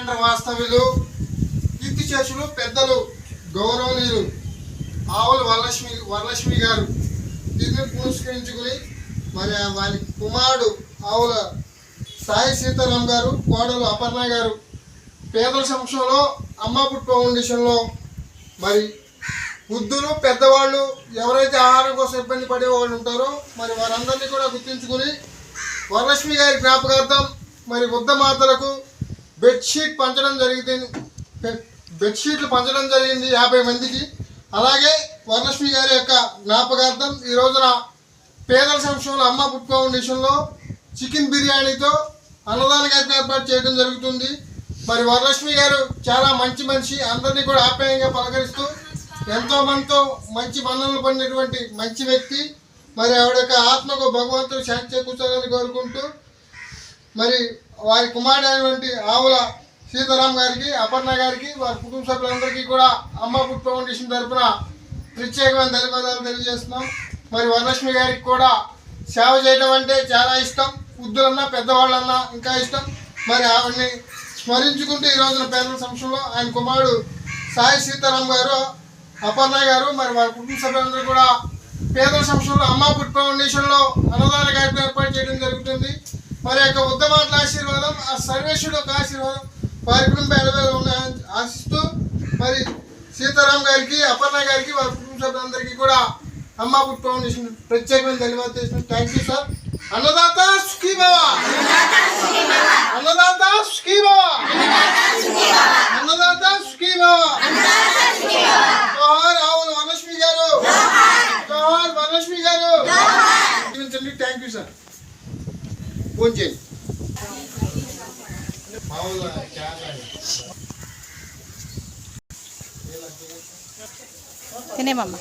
రాజమండ్రి వాస్తవ్యులు కీర్తిశేషులు పెద్దలు గౌరవనీయులు ఆవుల వరలక్ష్మి గారు దీన్ని పురస్కరించుకుని మరి వారి కుమారుడు ఆవుల సాయి సీతారాం గారు, కోడలు అపర్ణ గారు పేదల సమక్షంలో అమ్మాపుట్ ఫౌండేషన్లో మరి వృద్ధులు పెద్దవాళ్ళు ఎవరైతే ఆహారం కోసం ఇబ్బంది పడేవాళ్ళు ఉంటారో మరి వారందరినీ కూడా గుర్తించుకుని వరలక్ష్మి గారి జ్ఞాపకార్థం మరి వృద్ధ మాతలకు బెడ్షీట్లు పంచడం జరిగింది 50 మందికి. అలాగే వరలక్ష్మి గారి యొక్క జ్ఞాపకార్థం ఈ రోజున పేదల సంక్షేమంలో అమ్మాపుట్ ఫౌండేషన్లో చికెన్ బిర్యానీతో అన్నదాన కార్యక్రమం ఏర్పాటు చేయడం జరుగుతుంది. మరి వరలక్ష్మి గారు చాలా మంచి మనిషి, అందరినీ కూడా ఆప్యాయంగా పలకరిస్తూ ఎంతో మందితో మంచి మన్ననలు పడినటువంటి మంచి వ్యక్తి. మరి ఆవిడ యొక్క ఆత్మకు భగవంతుడు శాంతి చేకూర్చాలని కోరుకుంటూ మరి వారి కుమారుడు అయినటువంటి ఆవుల సీతారాం గారికి, అపర్ణ గారికి, వారి కుటుంబ సభ్యులందరికీ కూడా అమ్మాపుట్ ఫౌండేషన్ తరఫున ప్రత్యేకమైన ధన్యవాదాలు తెలియజేస్తున్నాం. మరి వరలక్ష్మి గారికి కూడా సేవ చేయడం అంటే చాలా ఇష్టం, వృద్ధులన్నా పెద్దవాళ్ళన్నా ఇంకా ఇష్టం. మరి ఆవిడని స్మరించుకుంటూ ఈ రోజున పేదల సంక్షేమంలో ఆయన కుమారుడు సాయి సీతారాం గారు, అపర్ణ గారు మరి వారి కుటుంబ సభ్యులందరూ కూడా పేదల సంక్షేమంలో అమ్మాపుట్ ఫౌండేషన్లో అన్నదాన కార్యక్రమం ఏర్పాటు చేయడం జరుగుతుంది. మరి యొక్క ఉత్తమాట్ల ఆశీర్వాదం, ఆ సర్వేశ్వరుడు యొక్క ఆశీర్వాదం వారి కుటుంబ ఎడవేళ ఉన్నాయని ఆశిస్తూ మరి సీతారాం గారికి, అపర్ణ గారికి, వారి కుటుంబ సభ్యులందరికీ కూడా అమ్మాపుట్ ఫౌండేషన్ ప్రత్యేకమైన ధన్యవాదాలు చేస్తున్నాం. Thank you sir. అన్నదాత సుఖీ భవ, అన్నదాత సుఖీ భవ, అన్నదాత సుఖీ భవ. జోహార్ ఆవుల వరలక్ష్మి గారు, జోహార్ వరలక్ష్మి గారు. Thank you sir. ఫోన్ చేయండి. తినేమమ్మా.